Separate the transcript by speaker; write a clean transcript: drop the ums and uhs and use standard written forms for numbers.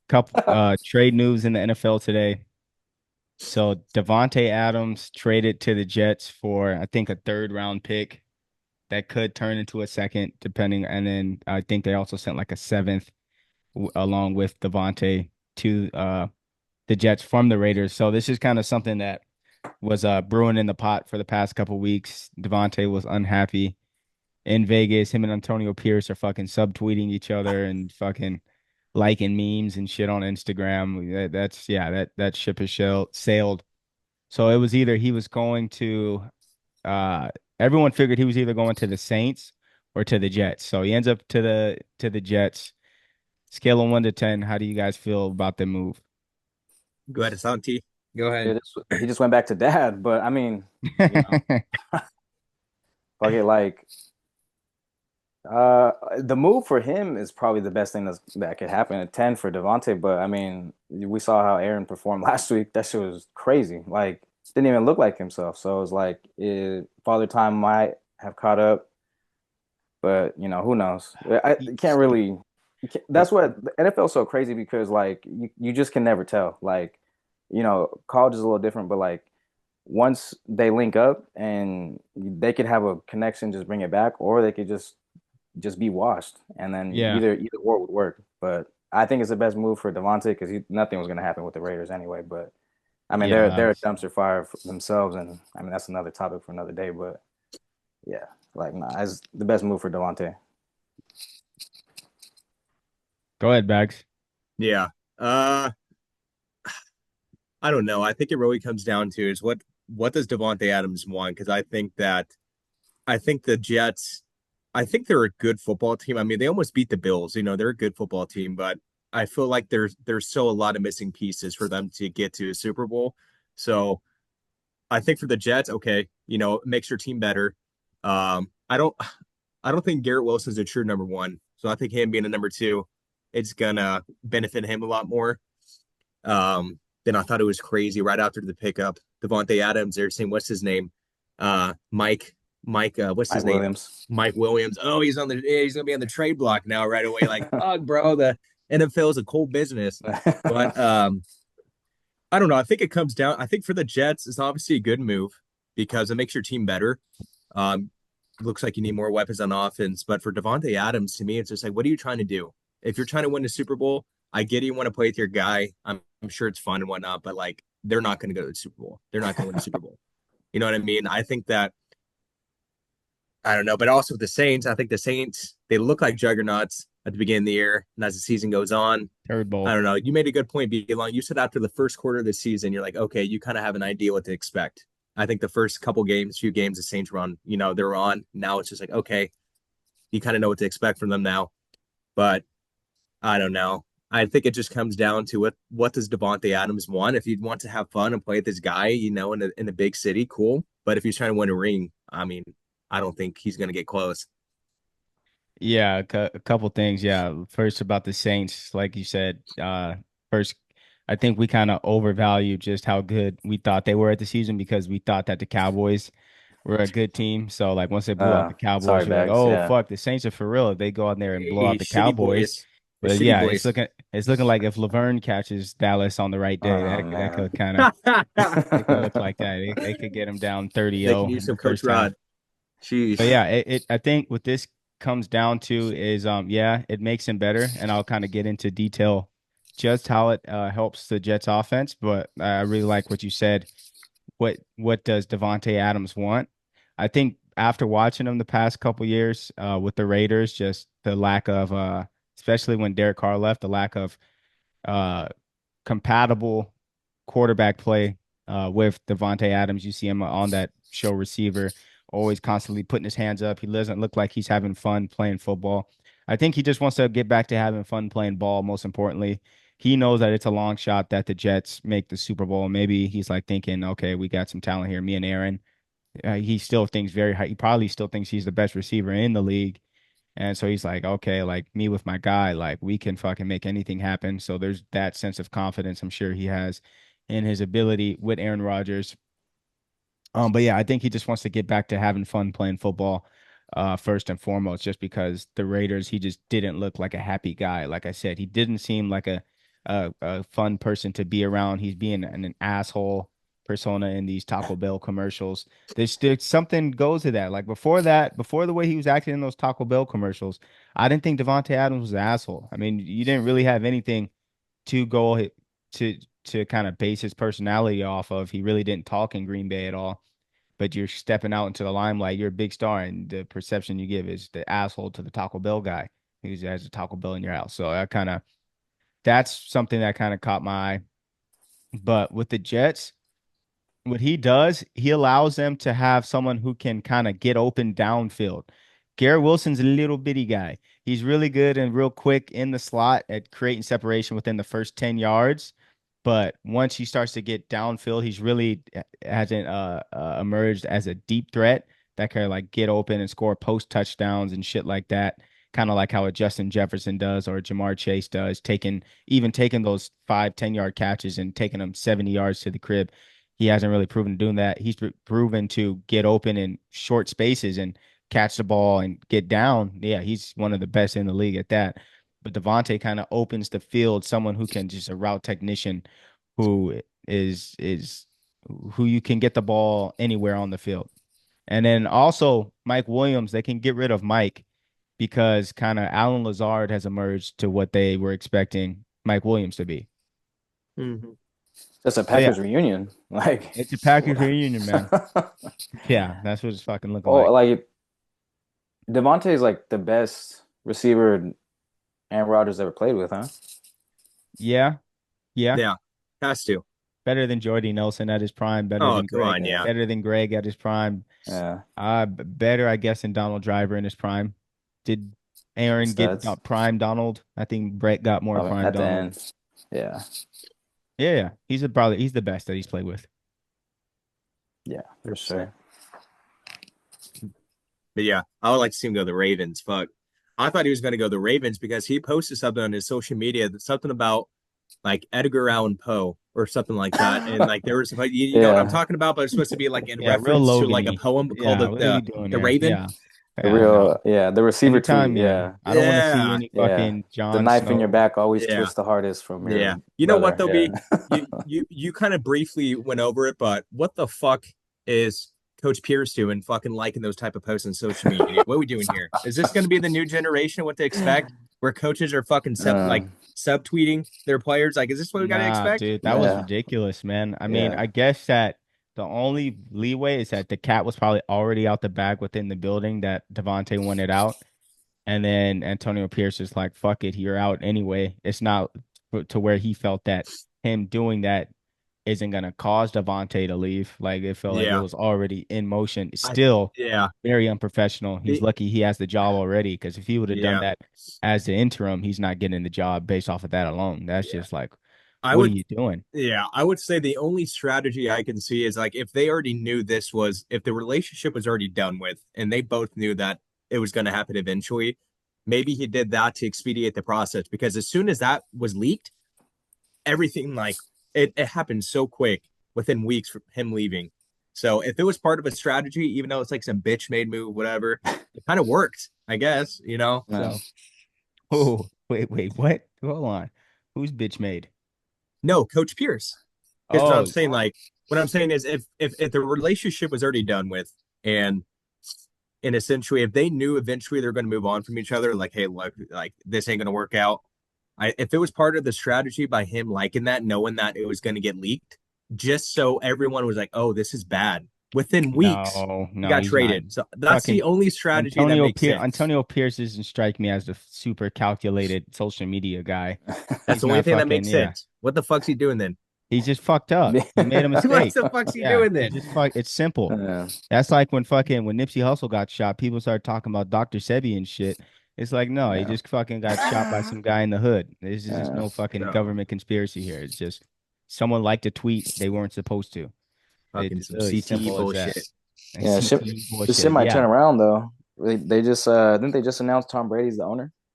Speaker 1: Couple trade news in the NFL today. So Davante Adams traded to the Jets for I think a third round pick that could turn into a second, depending. And then I think they also sent like a seventh along with Davante to the Jets from the Raiders. So this is kind of something that was brewing in the pot for the past couple weeks. Davante was unhappy in Vegas. Him and Antonio Pierce are fucking subtweeting each other and fucking liking memes and shit on Instagram. That's yeah, that ship has sailed. So it was either he was going to uh everyone figured he was either going to the Saints or to the Jets. So he ends up to the Jets. Scale of 1 to 10, how do you guys feel about the move?
Speaker 2: Go ahead, Santi. Go
Speaker 3: Yeah,
Speaker 2: ahead.
Speaker 3: he just went back to dad, but I mean, you know, fuck it, like the move for him is probably the best thing that could happen at 10 for Devontae, but I mean, we saw how Aaron performed last week. That shit was crazy. Like, didn't even look like himself. So it was like Father Time might have caught up, but who knows? I can't really. That's what the NFL is so crazy because like you just can never tell. Like, college is a little different, but like once they link up and they could have a connection, just bring it back, or they could just be washed, and then
Speaker 1: Yeah.
Speaker 3: either or would work. But I think it's the best move for Devontae because nothing was going to happen with the Raiders anyway. But I mean,
Speaker 1: Yeah,
Speaker 3: they're a dumpster fire for themselves, and I mean that's another topic for another day. But yeah, like nah, it's the best move for Devontae.
Speaker 1: go ahead, Bags.
Speaker 2: Yeah. Uh, I don't know. I think it really comes down to is what does Davante Adams want? Because I think the Jets, I think they're a good football team. I mean, they almost beat the Bills. They're a good football team, but I feel like there's still a lot of missing pieces for them to get to a Super Bowl. So I think for the Jets, okay, it makes your team better. I don't think Garrett Wilson's a true number one. So I think him being a number two, it's gonna benefit him a lot more. Then I thought it was crazy right after the pickup. Davante Adams, they're saying what's his name? Mike, what's his
Speaker 3: Mike
Speaker 2: name?
Speaker 3: Williams.
Speaker 2: Mike Williams. Oh, he's gonna be on the trade block now right away. Like, oh, bro, the NFL is a cold business. But I don't know. I think it comes down. I think for the Jets, it's obviously a good move because it makes your team better. Um, looks like you need more weapons on offense. But for Davante Adams, to me, it's just like, what are you trying to do? If you're trying to win the Super Bowl, I get it, you want to play with your guy. I'm sure it's fun and whatnot, but like they're not going to go to the Super Bowl. They're not going to win the Super Bowl. You know what I mean? I think that I don't know, but also with the Saints, I think the Saints they look like juggernauts at the beginning of the year, and as the season goes on,
Speaker 1: Third
Speaker 2: I
Speaker 1: bowl.
Speaker 2: don't know. You made a good point, Belong. You said after the first quarter of the season, you're like, okay, you kind of have an idea what to expect. I think the first few games, the Saints were on, they're on. Now it's just like, okay, you kind of know what to expect from them now. But I don't know. I think it just comes down to what does Davante Adams want? If he wants to have fun and play with this guy, in a big city, cool. But if he's trying to win a ring, I mean, I don't think he's going to get close.
Speaker 1: Yeah, a couple things. Yeah, first about the Saints, like you said, first, I think we kind of overvalued just how good we thought they were at the season because we thought that the Cowboys were a good team. So like once they blew out the
Speaker 3: Sorry,
Speaker 1: Cowboys, you're like,
Speaker 3: Bags.
Speaker 1: oh
Speaker 3: Yeah.
Speaker 1: fuck, the Saints are for real. If they go out there and blow out
Speaker 2: Hey,
Speaker 1: the
Speaker 2: shitty
Speaker 1: Cowboys.
Speaker 2: boys. The
Speaker 1: But
Speaker 2: shitty
Speaker 1: yeah, it's
Speaker 2: boys.
Speaker 1: looking like if Laverne catches Dallas on the right day,
Speaker 3: Oh
Speaker 1: that
Speaker 3: man.
Speaker 1: could kind of it could look like that. They could get him down
Speaker 2: They can
Speaker 1: 30-0
Speaker 2: use
Speaker 1: in the
Speaker 2: some Coach
Speaker 1: first half.
Speaker 2: Rod.
Speaker 1: But
Speaker 2: Sheesh.
Speaker 1: yeah, I think what this comes down to is yeah, it makes him better, and I'll kind of get into detail just how it helps the Jets offense. But I really like what you said. What does Davante Adams want? I think after watching him the past couple years with the Raiders, just the lack of especially when Derek Carr left, the lack of uh compatible quarterback play with Davante Adams. You see him on that show receiver, always constantly putting his hands up. He doesn't look like he's having fun playing football. I think he just wants to get back to having fun playing ball, most importantly. He knows that it's a long shot that the Jets make the Super Bowl. Maybe he's like thinking, okay, we got some talent here, me and Aaron. He still thinks very high. He probably still thinks he's the best receiver in the league. And so he's like, okay, like me with my guy, like we can fucking make anything happen. So there's that sense of confidence I'm sure he has in his ability with Aaron Rodgers. But yeah, I think he just wants to get back to having fun playing football, first and foremost, just because the Raiders, he just didn't look like a happy guy. Like I said, he didn't seem like a fun person to be around. He's being an asshole persona in these Taco Bell commercials. There's something goes to that. Like before that, before the way he was acting in those Taco Bell commercials, I didn't think Davante Adams was an asshole. I mean, you didn't really have anything to go to kind of base his personality off of. He really didn't talk in Green Bay at all. But you're stepping out into the limelight. You're a big star, and the perception you give is the asshole to the Taco Bell guy who has a Taco Bell in your house. So that's something that kind of caught my eye. But with the Jets, what he does, he allows them to have someone who can kind of get open downfield. Garrett Wilson's a little bitty guy. He's really good and real quick in the slot at creating separation within the first 10 yards. But once he starts to get downfield, he's really hasn't emerged as a deep threat that can like get open and score post touchdowns and shit like that. Kind of like how a Justin Jefferson does or Jamar Chase does, taking those 5, 10 yard catches and taking them 70 yards to the crib. He hasn't really proven doing that. He's proven to get open in short spaces and catch the ball and get down. Yeah, he's one of the best in the league at that. But Davante kind of opens the field, someone who can just a route technician who is who you can get the ball anywhere on the field. And then also Mike Williams, they can get rid of Mike because kind of Alan Lazard has emerged to what they were expecting Mike Williams to be.
Speaker 2: Mm-hmm.
Speaker 3: That's a
Speaker 1: So yeah,
Speaker 3: Packers reunion. Like
Speaker 1: it's a Packers reunion, man. Yeah, that's what it's fucking looking
Speaker 3: oh,
Speaker 1: like.
Speaker 3: like Devontae is like the best receiver Aaron Rodgers ever played with, huh?
Speaker 1: Yeah, yeah.
Speaker 2: Yeah, has to.
Speaker 1: Better than Jordy Nelson at his prime.
Speaker 2: Oh, come on, yeah.
Speaker 1: Better than Greg at his prime.
Speaker 3: Yeah,
Speaker 1: Better, I guess, than Donald Driver in his prime. Did Aaron get
Speaker 3: studs.
Speaker 1: prime Donald? I think Brett got more
Speaker 3: Probably
Speaker 1: prime
Speaker 3: at the
Speaker 1: Donald.
Speaker 3: end. Yeah,
Speaker 1: Yeah, yeah. He's the best that he's played with.
Speaker 3: yeah, for sure.
Speaker 2: But yeah, I would like to see him go the Ravens. Fuck. I thought he was going to go the Ravens because he posted something on his social media that something about like Edgar Allan Poe or something like that. And like there was, you know what I'm
Speaker 3: Yeah,
Speaker 2: talking about, but it's supposed to be like in
Speaker 1: Yeah, real
Speaker 2: reference to like a
Speaker 1: Logan-y.
Speaker 2: poem called
Speaker 1: Yeah, what are we doing
Speaker 2: the
Speaker 1: here?
Speaker 2: Raven.
Speaker 1: Yeah.
Speaker 3: the
Speaker 1: Yeah, no.
Speaker 3: real, yeah, the receiver tweet.
Speaker 1: Anytime, yeah.
Speaker 3: Yeah,
Speaker 1: I don't want to see
Speaker 2: Yeah.
Speaker 1: any
Speaker 3: yeah.
Speaker 1: fucking
Speaker 3: The
Speaker 1: Jon
Speaker 3: knife in your
Speaker 1: Snow.
Speaker 3: back always
Speaker 2: Yeah.
Speaker 3: twists the hardest from
Speaker 2: Yeah.
Speaker 3: your
Speaker 2: You know what
Speaker 3: brother.
Speaker 2: though, B?
Speaker 3: Yeah.
Speaker 2: You kind of briefly went over it, but what the fuck is Coach Pierce doing fucking liking those type of posts on social media? What are we doing here? Is this going to be the new generation, what to expect, where coaches are fucking
Speaker 3: Uh,
Speaker 2: subtweeting their players? Like, is this what we got to
Speaker 1: Nah,
Speaker 2: expect?
Speaker 1: dude, that was
Speaker 3: yeah,
Speaker 1: ridiculous, man. I mean, I
Speaker 3: yeah.
Speaker 1: guess that the only leeway is that the cat was probably already out the bag within the building that Devontae wanted out. And then Antonio Pierce is like, fuck it, you're out anyway. It's not to where he felt that him doing that isn't gonna cause Devontae to leave. Like it felt like it
Speaker 2: Yeah.
Speaker 1: was already in motion.
Speaker 2: I
Speaker 1: Still
Speaker 2: yeah.
Speaker 1: very unprofessional. He's
Speaker 2: The-
Speaker 1: lucky he has the job already because if he would have done
Speaker 2: yeah.
Speaker 1: that as the interim, he's not getting the job based off of that alone. That's
Speaker 2: Yeah.
Speaker 1: just like,
Speaker 2: I
Speaker 1: what are
Speaker 2: would
Speaker 1: you doing?
Speaker 2: Yeah, I would say the only strategy I can see is like if they already knew this was if the relationship was already done with and they both knew that it was going to happen eventually, maybe he did that to expedite the process because as soon as that was leaked, everything like it happened so quick within weeks for him leaving. So if it was part of a strategy, even though it's like some bitch made move, whatever, it kind of worked, I guess, you know?
Speaker 3: Yeah.
Speaker 2: So
Speaker 1: Oh, wait, what? Hold on. Who's bitch made?
Speaker 2: no, Coach Pierce. Because what I'm
Speaker 1: Oh,
Speaker 2: saying, like, what I'm saying is if the relationship was already done with and essentially if they knew eventually they're going to move on from each other, like, hey, look, like this ain't going to work out. If it was part of the strategy by him liking that, knowing that it was going to get leaked, just so everyone was like, oh, this is bad. Within weeks, he
Speaker 1: no,
Speaker 2: got
Speaker 1: he's not.
Speaker 2: traded. So that's the
Speaker 1: Fucking
Speaker 2: only strategy that makes sense.
Speaker 1: Antonio Pierce doesn't strike me as the super calculated social media guy.
Speaker 2: That's
Speaker 1: He's
Speaker 2: the only
Speaker 1: not
Speaker 2: thing that
Speaker 1: fucking,
Speaker 2: makes
Speaker 1: yeah.
Speaker 2: sense. What the fuck's he doing then?
Speaker 1: He's just fucked up. He made a
Speaker 2: What
Speaker 1: mistake.
Speaker 2: the fuck's he
Speaker 1: Yeah,
Speaker 2: doing then?
Speaker 1: it's simple.
Speaker 3: Yeah.
Speaker 1: That's like when Nipsey Hussle got shot, people started talking about Dr. Sebi and shit. It's like, no, he
Speaker 3: Yeah.
Speaker 1: just fucking got shot by some guy in the hood. There's just
Speaker 3: Yeah.
Speaker 1: no fucking
Speaker 2: No.
Speaker 1: government conspiracy here. It's just someone liked a tweet they weren't supposed to.
Speaker 2: Fucking
Speaker 1: It's
Speaker 2: some
Speaker 1: really
Speaker 2: CTE
Speaker 1: simple as that.
Speaker 2: bullshit.
Speaker 1: And
Speaker 3: Yeah,
Speaker 1: CTE
Speaker 3: this shit
Speaker 1: bullshit.
Speaker 3: might turn
Speaker 1: Yeah.
Speaker 3: around though. They just didn't they just announce Tom Brady's the owner?